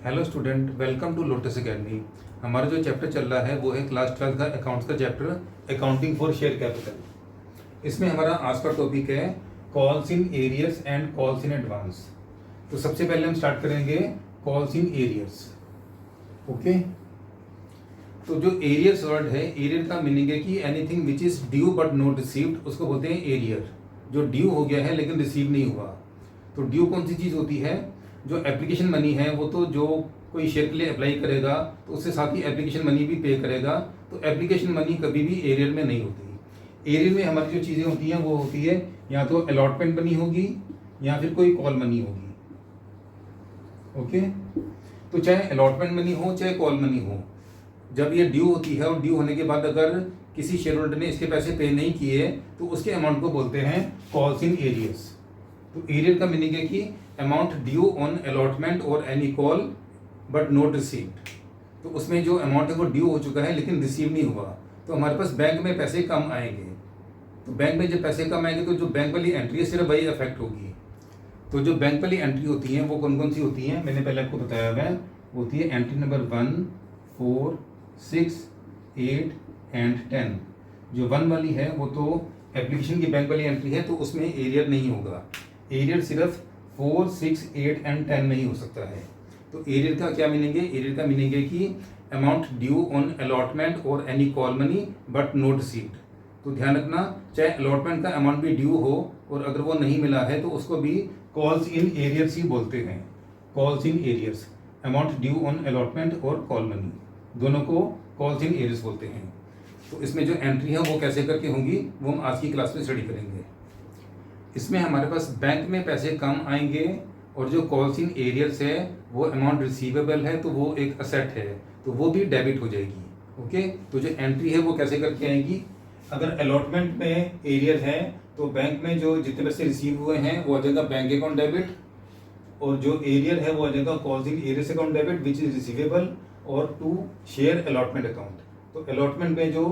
Hello student, welcome to Lotus Academy. हमारा जो chapter चल रहा है वो है क्लास 12 का अकाउंट्स का chapter accounting for share capital. इसमें हमारा आज का टॉपिक है calls in arrears and calls in advance. तो सबसे पहले हम स्टार्ट करेंगे कॉल्स इन एरियर्स। ओके, तो जो एरियर्स वर्ड है, एरियर का मीनिंग है कि anything which is due but not received, उसको बोलते हैं एरियर। जो ड्यू हो गया है लेकिन रिसीव नहीं हुआ। तो ड्यू कौन सी चीज़ होती है? जो एप्लीकेशन मनी है वो तो जो कोई शेयर के लिए अप्लाई करेगा तो उससे साथ ही एप्लीकेशन मनी भी पे करेगा। तो एप्लीकेशन मनी कभी भी एरियर में नहीं होती। एरियर में हमारी जो चीज़ें होती हैं वो होती है या तो अलॉटमेंट मनी होगी या फिर कोई कॉल मनी होगी। ओके, तो चाहे अलॉटमेंट मनी हो चाहे कॉल मनी हो, जब ये ड्यू होती है और ड्यू होने के बाद अगर किसी शेयर होल्डर ने इसके पैसे पे नहीं किए तो उसके अमाउंट को बोलते हैं कॉल्स इन एरियर्स। तो एरियर का मीनिंग है कि अमाउंट ड्यू ऑन अलॉटमेंट और any call but not received. तो उसमें जो अमाउंट है वो ड्यू हो चुका है लेकिन रिसीव नहीं हुआ। तो हमारे पास बैंक में पैसे कम आएंगे। तो बैंक में जब पैसे कम आएंगे तो जो बैंक वाली एंट्री है सिर्फ वही अफेक्ट होगी। तो जो बैंक वाली एंट्री होती है वो कौन कौन सी होती हैं, मैंने पहले आपको बताया हुआ है। वो होती है एंट्री नंबर 1, 4, 6, 8 एंड 10। जो 1 वाली है वो तो एप्लीकेशन की बैंक वाली एंट्री है, तो उसमें एरियर नहीं होगा। एरियर सिर्फ 4, 6, 8 एंड 10 में ही हो सकता है। तो एरियर का क्या मीनिंग है? एरियर का मीनिंग है कि अमाउंट ड्यू ऑन अलॉटमेंट और any call money but not received. तो ध्यान रखना, चाहे अलॉटमेंट का अमाउंट भी ड्यू हो और अगर वो नहीं मिला है तो उसको भी कॉल्स इन एरियर्स ही बोलते हैं। Calls in arrears, amount due on allotment और कॉल मनी, दोनों को कॉल्स इन एरियर्स बोलते हैं। तो इसमें जो एंट्री है वो कैसे करके होंगी वो हम आज की क्लास में स्टडी करेंगे। इसमें हमारे पास बैंक में पैसे कम आएंगे और जो कॉल्स इन एरियर्स है वो अमाउंट रिसीवेबल है तो वो एक असेट है, तो वो भी डेबिट हो जाएगी। ओके, तो जो एंट्री है वो कैसे करके आएगी? अगर अलॉटमेंट में एरियर है तो बैंक में जो जितने पैसे रिसीव हुए हैं वो आ जाएगा बैंक अकाउंट डेबिट, और जो एरियर है वो आ जाएगा calls in arrears account debit which is receivable और टू शेयर अलॉटमेंट अकाउंट। तो अलॉटमेंट में जो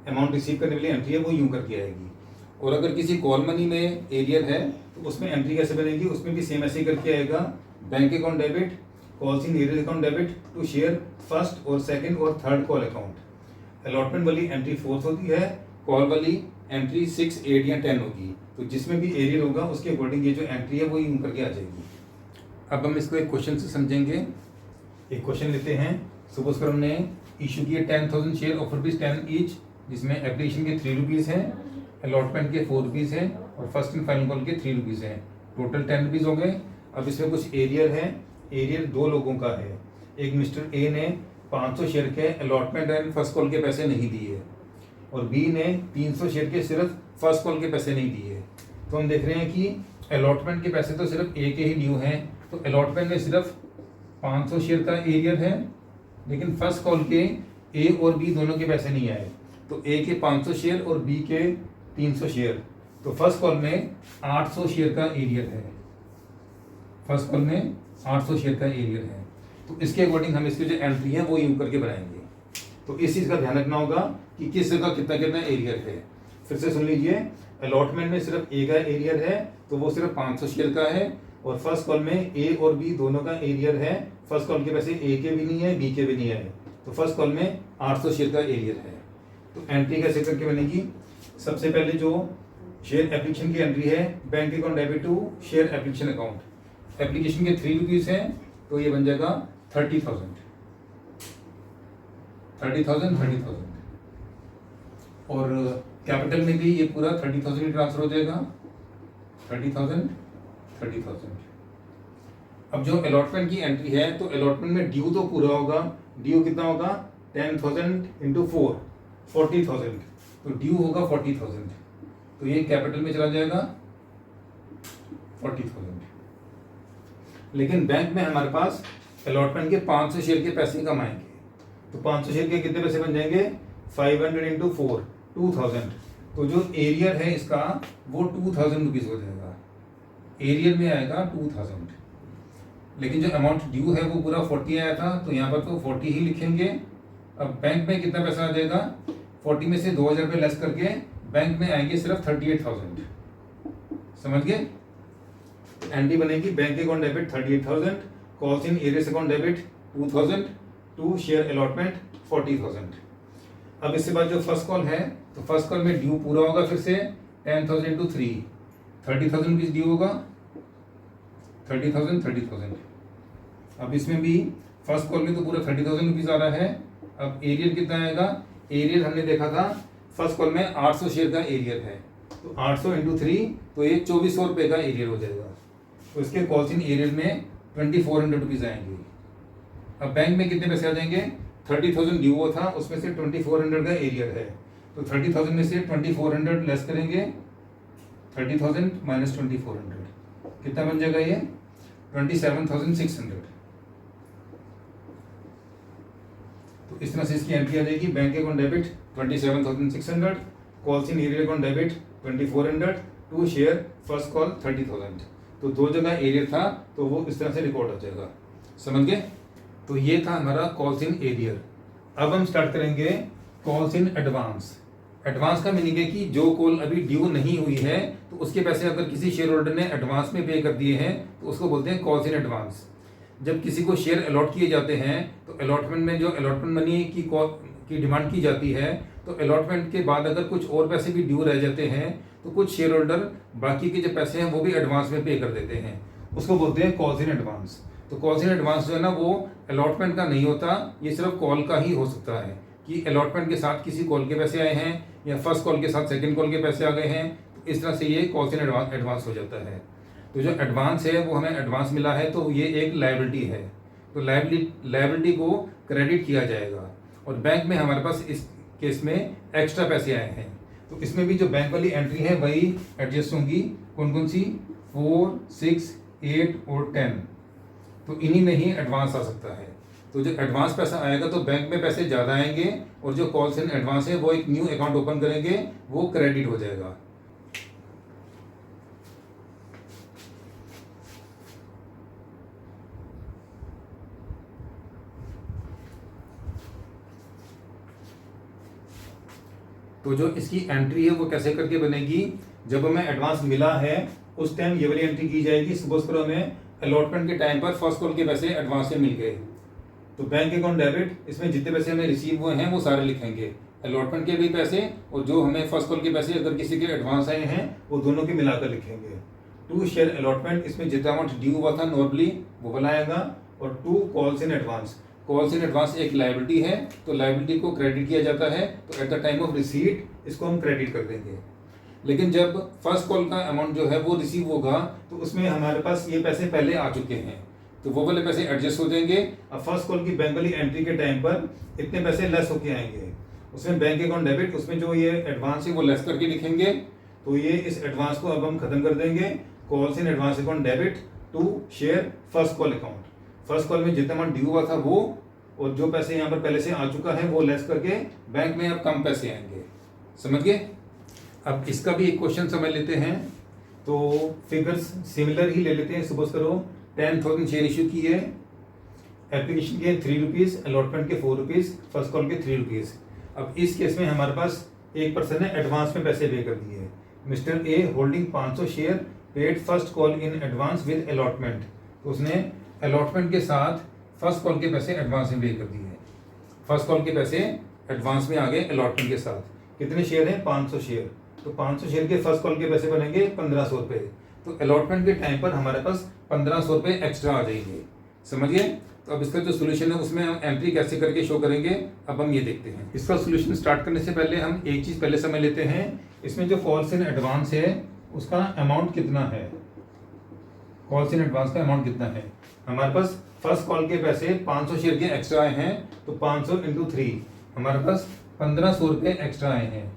अमाउंट रिसीव करने वाली एंट्री है वो यूं करके आएगी। और अगर किसी कॉल मनी में एरियर है तो उसमें एंट्री कैसे बनेगी? उसमें भी सेम ऐसे ही करके आएगा, bank account debit, calls in arrear account debit to share first और सेकंड और थर्ड कॉल अकाउंट। अलॉटमेंट वाली एंट्री 4th होती है, कॉल वाली एंट्री 6, 8 या 10 होगी। तो जिसमें भी एरियर होगा उसके अकॉर्डिंग ये जो एंट्री है वो यूं करके आ जाएगी। अब हम इसको एक क्वेश्चन से समझेंगे। एक क्वेश्चन लेते हैं। सपोज कर हमने इशू किए 10,000 शेयर ऑफ ₹10 ईच, जिसमें एप्लीकेशन के 3 रुपीज़ हैं, अलॉटमेंट के 4 रुपीज़ हैं और फर्स्ट एंड फाइनल कॉल के 3 रुपीज़ हैं। टोटल 10 रुपीज़ हो गए। अब इसमें कुछ एरियर है। एरियर 2 लोगों का है। एक मिस्टर ए ने 500 शेयर के अलॉटमेंट एंड फर्स्ट कॉल के पैसे नहीं दिए और बी ने 300 शेयर के सिर्फ फर्स्ट कॉल के पैसे नहीं दिए। तो हम देख रहे हैं कि अलॉटमेंट के पैसे तो सिर्फ ए के ही ड्यू हैं, तो अलॉटमेंट में सिर्फ 500 शेयर का एरियर है, लेकिन फर्स्ट कॉल के ए और बी दोनों के पैसे नहीं आए। तो ए के 500 शेयर और बी के 300 शेयर, तो फर्स्ट कॉल में 800 शेयर का एरियर है। फर्स्ट कॉल में 800 शेयर का एरियर है। तो इसके अकॉर्डिंग हम इसकी जो एंट्री है वो यूं करके बनाएंगे। तो इस चीज़ का ध्यान रखना होगा कि किस जगह कितना कितना एरियर है। फिर से सुन लीजिए, अलॉटमेंट में सिर्फ ए का एरियर है तो वो सिर्फ 500 शेयर का है, और फर्स्ट कॉल में ए और बी दोनों का एरियर है। फर्स्ट कॉल के पैसे ए के भी नहीं है, बी के भी नहीं है, तो फर्स्ट कॉल में 800 शेयर का एरियर है। तो एंट्री कैसे करके बनेगी? सबसे पहले जो शेयर एप्लीकेशन की एंट्री है, bank account debit to share application account. Application के 3 रुपीज़ हैं तो ये बन जाएगा 30,000। और कैपिटल में भी ये पूरा 30,000 ट्रांसफर हो जाएगा। 30,000। अब जो अलॉटमेंट की एंट्री है तो अलॉटमेंट में ड्यू तो पूरा होगा। ड्यू कितना होगा? 10,000 इंटू 4, 40,000। तो ड्यू होगा 40,000, तो ये कैपिटल में चला जाएगा 40,000। लेकिन बैंक में हमारे पास अलॉटमेंट के 500 शेयर के पैसे कम आएंगे। तो 500 शेयर के कितने पैसे बन जाएंगे? 500 इंटू 4, 2,000। तो जो एरियर है इसका वो 2,000 रुपीज़ हो जाएगा। एरियर में आएगा 2,000, लेकिन जो अमाउंट ड्यू है वो पूरा 40 आया था, तो यहाँ पर तो 40 ही लिखेंगे। अब बैंक में कितना पैसा आ जाएगा? 40 में से 2,000 रुपये लेस करके बैंक में आएंगे सिर्फ 38,000। समझ गए? एंट्री बनेगी bank account debit 38,000, calls in arrears account debit 2000 to share allotment 40,000। अब इसके बाद जो फर्स्ट कॉल है, तो फर्स्ट कॉल में ड्यू पूरा होगा फिर से 10,000 इंटू 3, 30,000 रुपीज ड्यू होगा, 30,000। अब इसमें भी फर्स्ट कॉल में तो पूरा 30,000 रुपीज आ रहा है। अब एरियर कितना आएगा, एरियर हमने देखा था फर्स्ट कॉल में 800 शेयर का एरियर है, तो 800 इंटू 3 तो ये 2400 रुपये का एरियर हो जाएगा। तो इसके कॉल्स इन एरियर में 2400 रुपीज आएंगे। अब बैंक में कितने पैसे आ जाएंगे, 30,000 ड्यू हुआ था, उसमें से 2400 का एरियर है, तो 30,000 में से 2400 लेस करेंगे, 30,000 माइनस 2400 कितना बन जाएगा ये 27,600। तो इस तरह से इसकी एंट्री आ जाएगी, bank account debit 27,600, calls in arrear account debit 2400 to share first call 30,000। तो दो जगह एरियर था तो वो इस तरह से रिकॉर्ड हो जाएगा, समझ गए। तो ये था हमारा कॉल्स इन एरियर। अब हम स्टार्ट करेंगे कॉल्स इन एडवांस। एडवांस का मीनिंग है कि जो कॉल अभी ड्यू नहीं हुई है तो उसके पैसे अगर किसी शेयर होल्डर ने एडवांस में पे कर दिए हैं तो उसको बोलते हैं कॉल्स इन एडवांस। जब किसी को शेयर अलॉट किए जाते हैं तो अलॉटमेंट में जो अलॉटमेंट मनी की डिमांड की जाती है, तो अलॉटमेंट के बाद अगर कुछ और पैसे भी ड्यू रह जाते हैं तो कुछ शेयर होल्डर बाकी के जो पैसे हैं वो भी एडवांस में पे कर देते हैं, उसको बोलते हैं कॉल्स इन एडवांस। तो कॉल्स इन एडवांस जो है ना वो अलॉटमेंट का नहीं होता, ये सिर्फ कॉल का ही हो सकता है कि अलॉटमेंट के साथ किसी कॉल के पैसे आए हैं या फर्स्ट कॉल के साथ सेकंड कॉल के पैसे आ गए हैं, तो इस तरह से ये कॉल्स इन एडवांस हो जाता है। तो जो एडवांस है वो हमें एडवांस मिला है तो ये एक लायबिलिटी है, तो लायबिलिटी को क्रेडिट किया जाएगा। और बैंक में हमारे पास इस केस में एक्स्ट्रा पैसे आए हैं, तो इसमें भी जो बैंक वाली एंट्री है वही एडजस्ट होंगी। कौन कौन सी, 4, 6, 8 और 10, तो इन्हीं में ही एडवांस आ सकता है। तो जो एडवांस पैसा आएगा तो बैंक में पैसे ज़्यादा आएंगे, और जो कॉल्स इन एडवांस है वो एक न्यू अकाउंट ओपन करेंगे, वो क्रेडिट हो जाएगा। तो जो इसकी एंट्री है वो कैसे करके बनेगी, जब हमें एडवांस मिला है उस टाइम ये वाली एंट्री की जाएगी। सपोज करो हमें अलॉटमेंट के टाइम पर फर्स्ट कॉल के पैसे एडवांस में मिल गए, तो बैंक अकाउंट डेबिट, इसमें जितने पैसे हमें रिसीव हुए हैं वो सारे लिखेंगे, अलॉटमेंट के भी पैसे और जो हमें फर्स्ट कॉल के पैसे अगर किसी के एडवांस आए हैं वो दोनों के मिलाकर लिखेंगे। टू शेयर अलॉटमेंट, इसमें जितना अमाउंट ड्यू हुआ था नॉर्मली वो बनाएगा, और to calls in advance, calls in advance एक लायबिलिटी है, तो लायबिलिटी को क्रेडिट किया जाता है, तो at the time of receipt इसको हम क्रेडिट कर देंगे। लेकिन जब फर्स्ट कॉल का अमाउंट जो है वो रिसीव होगा तो उसमें हमारे पास ये पैसे पहले आ चुके हैं, तो वो वाले पैसे एडजस्ट हो जाएंगे। अब फर्स्ट कॉल की बैंक वाली एंट्री के टाइम पर इतने पैसे लेस होके आएंगे, उसमें बैंक अकाउंट डेबिट, उसमें जो ये एडवांस है वो लेस करके लिखेंगे, तो ये इस एडवांस को अब हम खत्म कर देंगे। Calls in advance account debit to share first call account, first call में जितना अमाउंट ड्यू हुआ था वो, और जो पैसे यहाँ पर पहले से आ चुका है वो लेस करके बैंक में अब कम पैसे आएंगे, समझ गए। अब इसका भी एक क्वेश्चन समझ लेते हैं, तो फिगर्स सिमिलर ही ले लेते हैं। सपोज करो 10,000 शेयर इशू की है, एप्लीकेशन के 3 रुपीज़, अलॉटमेंट के 4 रुपीज़, फर्स्ट कॉल के 3 रुपीज़। अब इस केस में हमारे पास एक पर्सन ने एडवांस में पैसे पे कर दिए, mister A holding 500 share paid first call in advance with allotment, तो उसने अलॉटमेंट के साथ फर्स्ट कॉल के पैसे एडवांस में पे कर दिए। फर्स्ट कॉल के पैसे एडवांस में आ गए अलॉटमेंट के साथ। कितने शेयर हैं, 500 शेयर, तो 500 शेयर के फर्स्ट कॉल के पैसे बनेंगे 1500 रुपये, तो अलॉटमेंट के टाइम पर हमारे पास 1500 रुपये एक्स्ट्रा आ जाएंगे, समझिए। तो अब इसका जो सोल्यूशन है उसमें हम एंट्री कैसे करके शो करेंगे, अब हम ये देखते हैं। इसका सोल्यूशन स्टार्ट करने से पहले हम एक चीज़ पहले समझ लेते हैं, इसमें जो कॉल्स इन एडवांस है उसका अमाउंट कितना है, कॉल्स इन एडवांस का अमाउंट कितना है। हमारे पास फर्स्ट कॉल के पैसे 500 शेयर के एक्स्ट्रा आए हैं, तो 500 इंटू 3 हमारे पास 1500 रुपये एक्स्ट्रा आए हैं,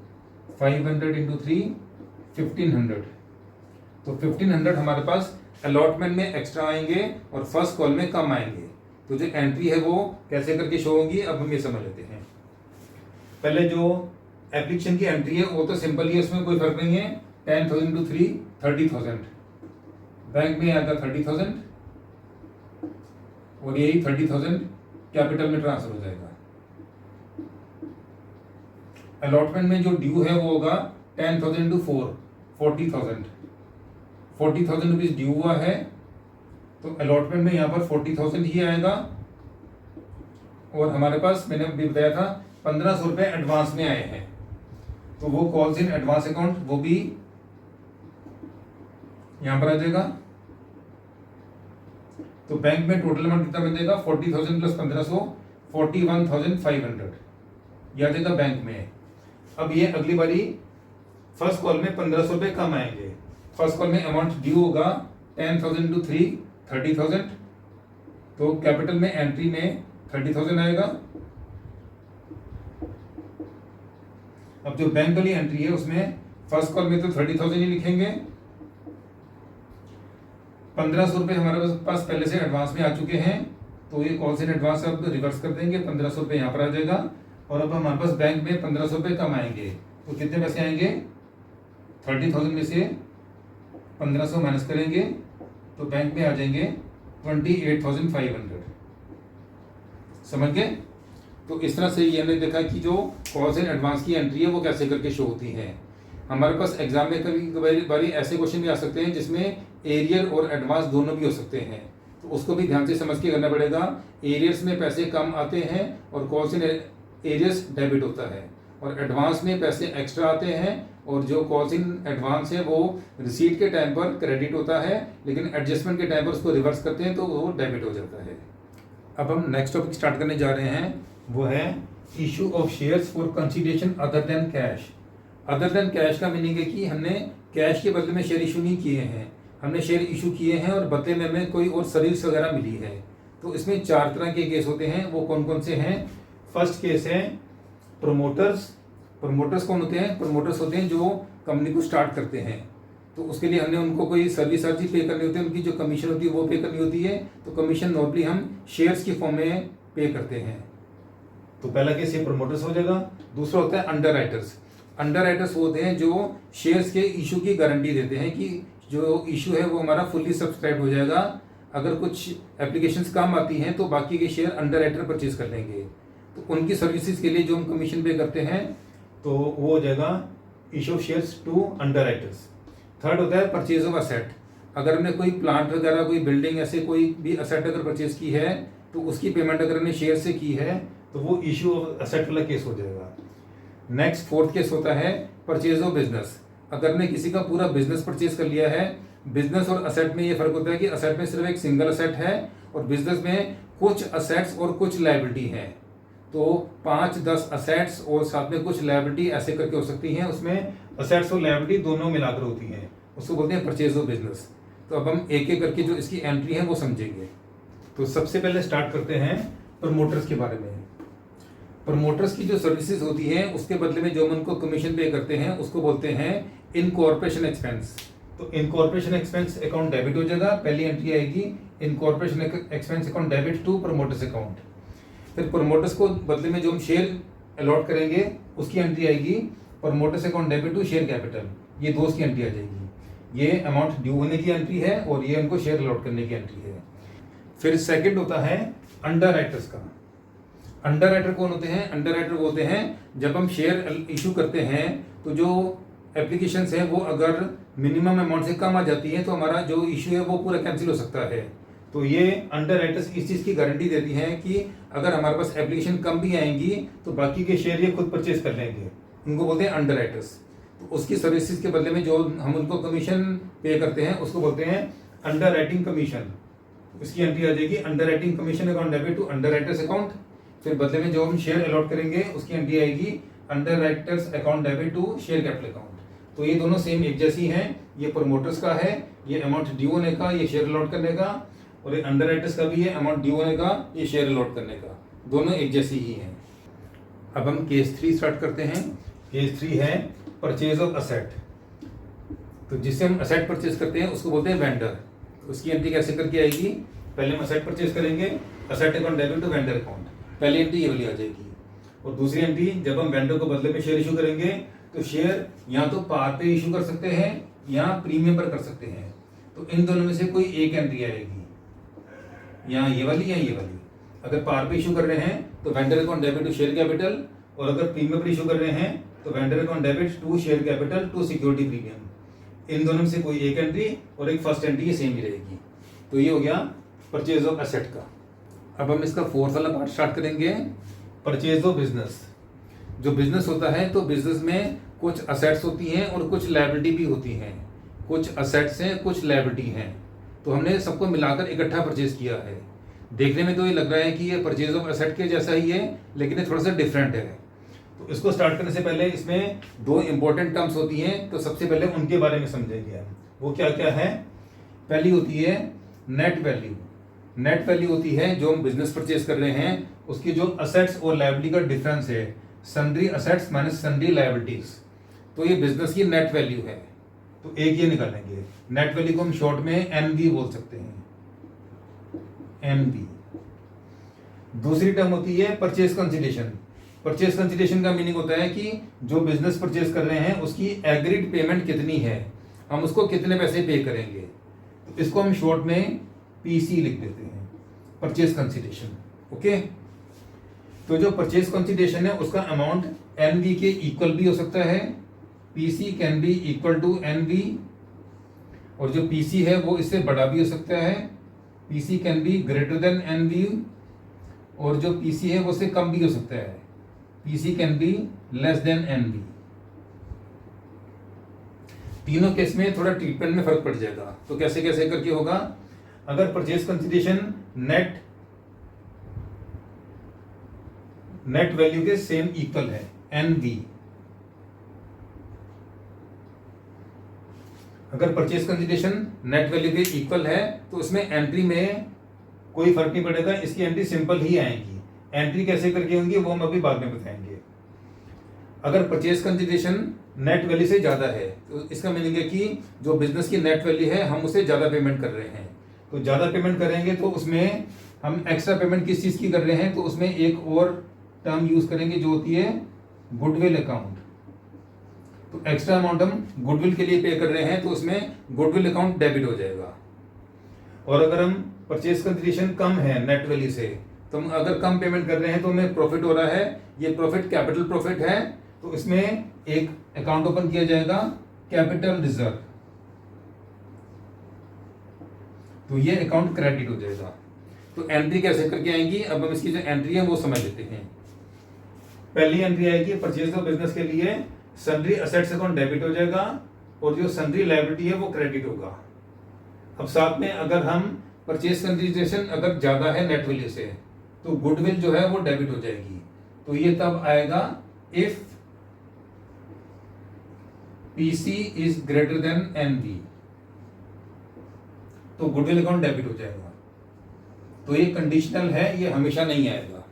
500 इंटू 3 1500, तो 1500 हमारे पास अलॉटमेंट में एक्स्ट्रा आएंगे और फर्स्ट कॉल में कम आएंगे। तो जो एंट्री है वो कैसे करके शो होगी, अब हम ये समझ लेते हैं। पहले जो एप्लीकेशन की एंट्री है वो तो सिंपल ही है, उसमें कोई फर्क नहीं है। 10,000 इंटू 3 30,000, बैंक में आएगा 30,000 और यही 30,000 कैपिटल में ट्रांसफर हो जाएगा। अलॉटमेंट में जो ड्यू है वो होगा 10,000 इंटू 4 40,000, 40,000 रुपीज ड्यू हुआ है, तो अलॉटमेंट में यहाँ पर 40,000 ही आएगा, और हमारे पास मैंने अभी बताया था 1500 रुपये एडवांस में आए हैं, तो वो कॉल्स इन एडवांस अकाउंट वो भी यहां पर आ जाएगा। तो बैंक में टोटल अमाउंट कितना बन जाएगा 40,000 प्लस 1500 41,500 ये आ जाएगा बैंक में। अब ये अगली बारी फर्स्ट कॉल में 1500 रुपये कम आएंगे। फर्स्ट कॉल में अमाउंट ड्यू होगा 10,000 टू 3 30,000, तो कैपिटल में एंट्री में 30,000 आएगा। अब जो बैंक वाली एंट्री है उसमें फर्स्ट कॉल में तो 30,000 ही लिखेंगे। 1500 रुपये हमारे पास पहले से एडवांस में आ चुके हैं, तो ये कॉल्स इन एडवांस अब रिवर्स कर देंगे, 1500 रुपये यहाँ पर आ जाएगा। और अब हमारे पास बैंक में 1500 रुपये कम आएंगे, तो कितने पैसे आएंगे 30,000 में से 1500 माइनस करेंगे तो बैंक में आ जाएंगे 28,500। समझ गए? तो इस तरह से ये हमने देखा कि जो कॉल्स इन एडवांस की एंट्री है वो कैसे करके शो होती है। हमारे पास एग्जाम में कभी बारी ऐसे क्वेश्चन भी आ सकते हैं जिसमें एरियर और एडवांस दोनों भी हो सकते हैं, तो उसको भी ध्यान से समझ के करना पड़ेगा। एरियर्स में पैसे कम आते हैं और कॉल्स इन एरियर्स डेबिट होता है, और एडवांस में पैसे एक्स्ट्रा आते हैं और जो कॉल्स इन एडवांस है वो रिसीट के टाइम पर क्रेडिट होता है, लेकिन एडजस्टमेंट के टाइम पर उसको रिवर्स करते हैं तो वो डेबिट हो जाता है। अब हम नेक्स्ट टॉपिक स्टार्ट करने जा रहे हैं, वो है issue of shares for consideration other than cash. Other than cash का मीनिंग है कि हमने कैश के बदले में शेयर इशू नहीं किए हैं, हमने शेयर इशू किए हैं और बदले में हमें कोई और सर्विस वगैरह मिली है। तो इसमें 4 तरह के केस होते हैं, वो कौन कौन से हैं? फर्स्ट केस है प्रोमोटर्स। प्रोमोटर्स कौन होते हैं? प्रोमोटर्स होते हैं जो कंपनी को स्टार्ट करते हैं, तो उसके लिए हमने उनको कोई सर्विस चार्ज पे करनी होती है, उनकी जो कमीशन होती है वो पे करनी होती है, तो कमीशन नॉर्मली हम शेयर्स की फॉर्म में पे करते हैं। तो पहला केस ये प्रोमोटर्स हो जाएगा। दूसरा होता है अंडर राइटर्स। अंडर राइटर्स होते हैं जो शेयर्स के इशू की गारंटी देते हैं कि जो इशू है वो हमारा फुल्ली सब्सक्राइब हो जाएगा, अगर कुछ एप्लीकेशंस कम आती हैं तो बाकी के शेयर अंडर राइटर परचेज कर लेंगे, तो उनकी सर्विसेज के लिए जो हम कमीशन पे करते हैं तो वो हो जाएगा issue of shares to underwriters. Third होता है परचेज ऑफ असेट। अगर हमने कोई प्लांट वगैरह कोई बिल्डिंग ऐसे कोई भी असेट अगर परचेज की है तो उसकी पेमेंट अगर हमने शेयर से की है तो वो इशू ऑफ असेट वाला केस हो जाएगा। नेक्स्ट फोर्थ केस होता है परचेज ऑफ बिजनेस। अगर हमने किसी का पूरा बिजनेस परचेज कर लिया है, बिजनेस और असेट में ये फर्क होता है कि असेट में सिर्फ एक सिंगल असेट है और बिजनेस में कुछ असेट्स और कुछ लायबिलिटी है, तो 5-10 असेट्स और साथ में कुछ लायबिलिटी ऐसे करके हो सकती हैं, उसमें असेट्स और लायबिलिटी दोनों मिलाकर होती हैं, उसको बोलते हैं परचेज ऑफ बिजनेस। तो अब हम एक एक करके जो इसकी एंट्री है वो समझेंगे। तो सबसे पहले स्टार्ट करते हैं प्रमोटर्स के बारे में। प्रमोटर्स की जो सर्विसेज होती है उसके बदले में जो हम उनको कमीशन पे करते हैं उसको बोलते हैं इनकॉर्पोरेशन एक्सपेंस। तो इनकॉर्पोरेशन एक्सपेंस अकाउंट डेबिट हो जाएगा, पहली एंट्री आएगी incorporation expense account debit to promoters account. फिर प्रमोटर्स को बदले में जो हम शेयर अलॉट करेंगे उसकी एंट्री आएगी promoters account debit to share capital, ये दो की एंट्री आ जाएगी। ये अमाउंट ड्यू होने की एंट्री है और ये उनको शेयर अलॉट करने की एंट्री है। फिर सेकंड होता है अंडर राइटर्स का। अंडर राइटर कौन होते हैं? अंडर राइटर बोलते हैं जब हम शेयर इशू करते हैं तो जो एप्लीकेशंस है वो अगर मिनिमम अमाउंट से कम आ जाती है तो हमारा जो इशू है वो पूरा कैंसिल हो सकता है। तो ये अंडर राइटर्स इस चीज़ की गारंटी देती हैं कि अगर हमारे पास एप्लीकेशन कम भी आएंगी तो बाकी के शेयर ये खुद परचेज कर लेंगे, उनको बोलते हैं अंडर राइटर्स। तो उसकी सर्विसेज के बदले में जो हम उनको कमीशन पे करते हैं उसको बोलते हैं अंडर राइटिंग कमीशन। इसकी एंट्री आ जाएगी underwriting commission account debit to underwriters account. फिर बदले में जो हम शेयर अलॉट करेंगे उसकी एंट्री आएगी underwriters account debit to share capital account. तो ये दोनों सेम एक जैसी हैं, ये प्रमोटर्स का है ये अमाउंट ड्यू होने का, ये शेयर अलॉट करने का, और ये अंडर राइटर्स का भी है अमाउंट ड्यू होने का, ये शेयर अलॉट करने का, दोनों एक जैसी ही हैं। अब हम केस 3 स्टार्ट करते हैं। केस 3 है परचेज ऑफ असेट। तो जिससे हम असेट परचेज करते हैं उसको बोलते हैं वेंडर। उसकी एंट्री कैसे करके आएगी? पहले हम असेट परचेज करेंगे, asset account debit to vendor account, पहली एंट्री ये वाली आ जाएगी। और दूसरी एंट्री जब हम वेंडर को बदले में शेयर इशू करेंगे तो शेयर या तो पार पे इशू कर सकते हैं या प्रीमियम पर कर सकते हैं, तो इन दोनों में से कोई एक एंट्री आएगी, या ये वाली या ये वाली। अगर पार पे इशू कर रहे हैं तो vendor account debit to share capital, और अगर प्रीमियम पर इशू कर रहे हैं तो vendor account debit to share capital to security premium. इन दोनों में से कोई एक एंट्री और एक फर्स्ट एंट्री सेम ही रहेगी। तो ये हो गया परचेज ऑफ एसेट का। अब हम इसका फोर्थ वाला पार्ट स्टार्ट करेंगे, परचेज ऑफ बिजनेस। जो बिजनेस होता है तो बिजनेस में कुछ असेट्स होती हैं और कुछ लायबिलिटी भी होती हैं। कुछ असेट्स हैं, कुछ लायबिलिटी हैं, तो हमने सबको मिलाकर इकट्ठा परचेज किया है। देखने में तो ये लग रहा है कि ये परचेज ऑफ एसेट के जैसा ही है, लेकिन ये थोड़ा सा डिफरेंट है। तो इसको स्टार्ट करने से पहले इसमें दो इंपॉर्टेंट टर्म्स होती हैं, तो सबसे पहले उनके बारे में समझेंगे। वो क्या क्या है? पहली होती है नेट वैल्यू। नेट वैल्यू होती है जो हम बिजनेस परचेज कर रहे हैं उसकी जो असेट्स और लायबिलिटी का डिफरेंस है, sundry assets minus sundry liabilities, तो ये बिजनेस की नेट वैल्यू है। तो एक ये निकालेंगे। नेट वैल्यू को हम शॉर्ट में एनवी बोल सकते हैं, एनवी। दूसरी टर्म होती है परचेज कंसिडरेशन। परचेज कंसिडरेशन का मीनिंग होता है कि जो बिजनेस परचेज कर रहे हैं उसकी एग्रीड पेमेंट कितनी है, हम उसको कितने पैसे पे करेंगे। तो इसको हम शॉर्ट में पीसी लिख देते हैं, परचेज कंसिडरेशन। ओके, तो जो परचेज कंसिडरेशन है उसका अमाउंट एनवी के इक्वल भी हो सकता है, PC can be equal to NV, और जो पीसी है वो इससे बड़ा भी हो सकता है, PC can be greater than NV, और जो पीसी है वो उससे कम भी हो सकता है, PC can be less than NV. तीनों केस में थोड़ा ट्रीटमेंट में फर्क पड़ जाएगा। तो कैसे कैसे करके होगा? अगर परचेज कंसिडरेशन नेट वैल्यू के सेम इक्वल है, एनवी, अगर परचेज कंसिडरेशन नेट वैल्यू के इक्वल है तो उसमें एंट्री में कोई फर्क नहीं पड़ेगा, इसकी एंट्री सिंपल ही आएगी। एंट्री कैसे करके होंगी वो हम अभी बाद में बताएंगे। अगर परचेज कंसिडरेशन नेट वैल्यू से ज्यादा है तो इसका मीनिंग है कि जो बिजनेस की नेट वैल्यू है हम उसे ज्यादा पेमेंट कर रहे हैं। तो ज्यादा पेमेंट करेंगे तो उसमें हम एक्स्ट्रा पेमेंट किस चीज की कर रहे हैं, तो उसमें एक और टर्म यूज करेंगे जो होती है गुडविल अकाउंट। तो एक्स्ट्रा अमाउंट हम गुडविल के लिए पे कर रहे हैं तो उसमें गुडविल अकाउंट डेबिट हो जाएगा। और अगर हम परचेज कंसिडरेशन कम है नेट वैल्यू से, तो हम अगर कम पेमेंट कर रहे हैं तो हमें प्रॉफिट हो रहा है, ये प्रॉफिट कैपिटल प्रॉफिट है, तो इसमें एक अकाउंट ओपन किया जाएगा कैपिटल रिजर्व, तो ये अकाउंट क्रेडिट हो जाएगा। तो एंट्री कैसे करके आएंगी, अब हम इसकी जो एंट्री है वो समझ लेते हैं। पहली एंट्री आएगी परचेज ऑफ बिजनेस के लिए, सन्ड्री असेट्स अकाउंट डेबिट हो जाएगा और जो सन्ड्री लायबिलिटी है वो क्रेडिट होगा। अब साथ में अगर हम परचेज कंसिडरेशन अगर ज्यादा है नेट वैल्यू से तो गुडविल जो है वो डेबिट हो जाएगी। तो ये तब आएगा if PC is greater than NV, तो गुडविल अकाउंट डेबिट हो जाएगा। तो ये कंडीशनल है, ये हमेशा नहीं आएगा।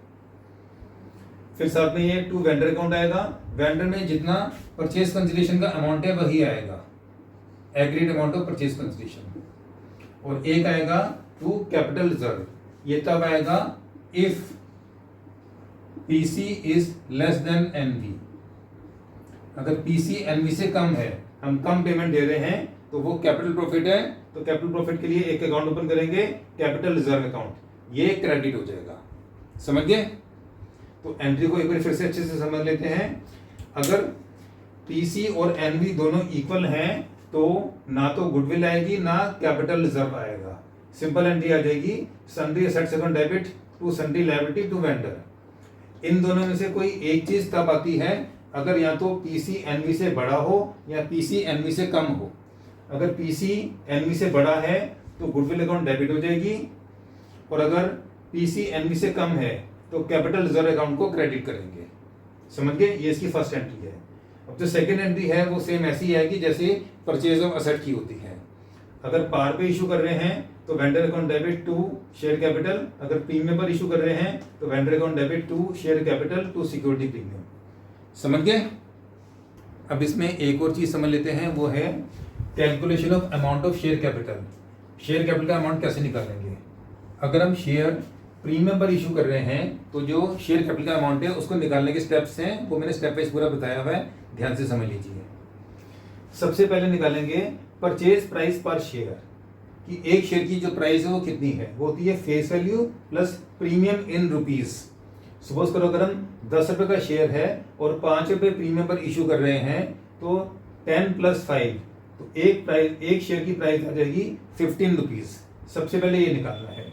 फिर साथ में ये टू वेंडर अकाउंट आएगा, वेंडर में जितना परचेज कंसिडरेशन का अमाउंट है वही आएगा, agreed amount of purchase consideration. और एक आएगा टू कैपिटल रिजर्व, ये तब आएगा if PC is less than NV. अगर पीसी एनवी से कम है, हम कम पेमेंट दे रहे हैं, तो वो कैपिटल प्रॉफिट है, तो कैपिटल प्रॉफिट के लिए एक अकाउंट ओपन करेंगे कैपिटल रिजर्व अकाउंट, ये क्रेडिट हो जाएगा। समझ गए? तो एंट्री को एक बार फिर से अच्छे से समझ लेते हैं। अगर पीसी और एनवी दोनों इक्वल हैं तो ना तो गुडविल आएगी ना कैपिटल रिजर्व आएगा, सिंपल एंट्री आ जाएगी sundry assets account debit to sundry liability to vendor. इन दोनों में से कोई एक चीज तब आती है अगर या तो पीसी एनवी से बड़ा हो या पीसी एनवी से कम हो। अगर पीसी एनवी से बड़ा है तो गुडविल अकाउंट डेबिट हो जाएगी, और अगर पीसी एनवी से कम है तो कैपिटल रिजर्व अकाउंट को क्रेडिट करेंगे। समझ गए? ये इसकी फर्स्ट एंट्री है। अब जो सेकंड एंट्री है वो सेम ऐसी आएगी जैसे परचेज ऑफ असेट की होती है। अगर पार पे इशू कर रहे हैं तो vendor account debit to share capital, अगर प्रीमियम पर इशू कर रहे हैं तो vendor account debit to share capital to security premium. समझ गए? अब इसमें एक और चीज समझ लेते हैं, वो है calculation of amount of share capital. Share capital का अमाउंट कैसे निकालेंगे? अगर हम शेयर प्रीमियम पर इशू कर रहे हैं तो जो शेयर कैपिटल का अमाउंट है उसको निकालने के स्टेप्स हैं, वो मैंने स्टेप वाइज पूरा बताया हुआ है, ध्यान से समझ लीजिए। सबसे पहले निकालेंगे परचेज प्राइस पर शेयर, कि एक शेयर की जो प्राइस है वो कितनी है। वो होती है face value plus premium in rupees. Suppose करो अगर हम 10 रुपए का शेयर है और 5 रुपए प्रीमियम पर इशू कर रहे हैं तो 10 + 5, तो एक शेयर की प्राइस आ जाएगी 15 रुपीज। सबसे पहले ये निकालना है।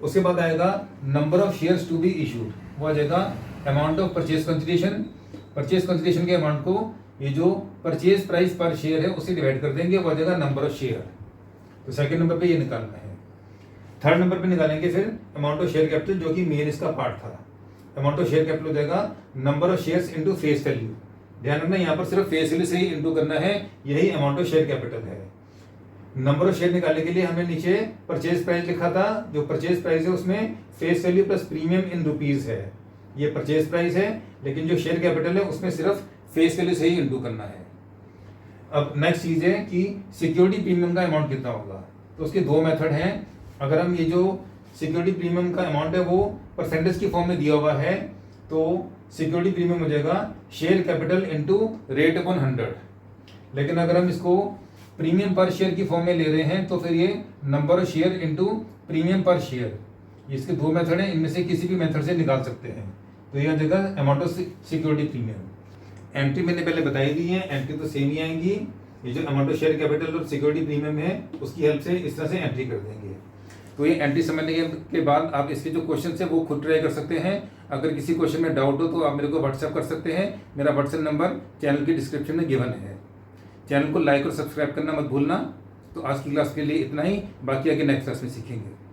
उसके बाद आएगा number of shares to be issued, वो आ जाएगा amount of purchase consideration. Purchase consideration के अमाउंट को ये जो परचेज प्राइस पर शेयर है उससे डिवाइड कर देंगे, वो आ जाएगा नंबर ऑफ शेयर। तो सेकंड नंबर पे ये निकालना है। थर्ड नंबर पे निकालेंगे फिर अमाउंट ऑफ शेयर कैपिटल, जो कि मेन इसका पार्ट था। अमाउंट ऑफ शेयर कैपिटल हो जाएगा number of shares into face value. ध्यान रखना यहाँ पर सिर्फ फेस वैल्यू से ही इनटू करना है, यही अमाउंट ऑफ शेयर कैपिटल है। नंबर ऑफ शेयर निकालने के लिए हमने नीचे परचेज प्राइस लिखा था, जो परचेज प्राइस है उसमें face value plus premium in rupees है, ये परचेज प्राइस है। लेकिन जो शेयर कैपिटल है उसमें सिर्फ फेस वैल्यू से ही इनटू करना है। अब नेक्स्ट चीज है कि सिक्योरिटी प्रीमियम का अमाउंट कितना होगा। तो उसके दो मेथड हैं। अगर हम ये जो सिक्योरिटी प्रीमियम का अमाउंट है वो परसेंटेज की फॉर्म में दिया हुआ है, तो सिक्योरिटी प्रीमियम हो जाएगा share capital into rate upon 100। लेकिन अगर हम इसको प्रीमियम पर शेयर की फॉर्म में ले रहे हैं तो फिर ये number of share into premium पर शेयर, इसके दो मेथड हैं, इनमें से किसी भी मेथड से निकाल सकते हैं। तो ये आ जाएगा amount of security premium. Entry मैंने पहले बताई दी है, एंट्री तो सेम ही आएंगी। ये जो अमाउंट ऑफ शेयर कैपिटल और सिक्योरिटी प्रीमियम है उसकी हेल्प से इस तरह से एंट्री कर देंगे। तो ये एंट्री समझने के बाद आप इसके जो क्वेश्चन है वो खुद ट्राई कर सकते हैं। अगर किसी क्वेश्चन में डाउट हो तो आप मेरे को व्हाट्सएप कर सकते हैं। मेरा व्हाट्सएप नंबर चैनल की डिस्क्रिप्शन में गिवन है। चैनल को लाइक और सब्सक्राइब करना मत भूलना। तो आज की क्लास के लिए इतना ही, बाकी आगे नेक्स्ट क्लास में सीखेंगे।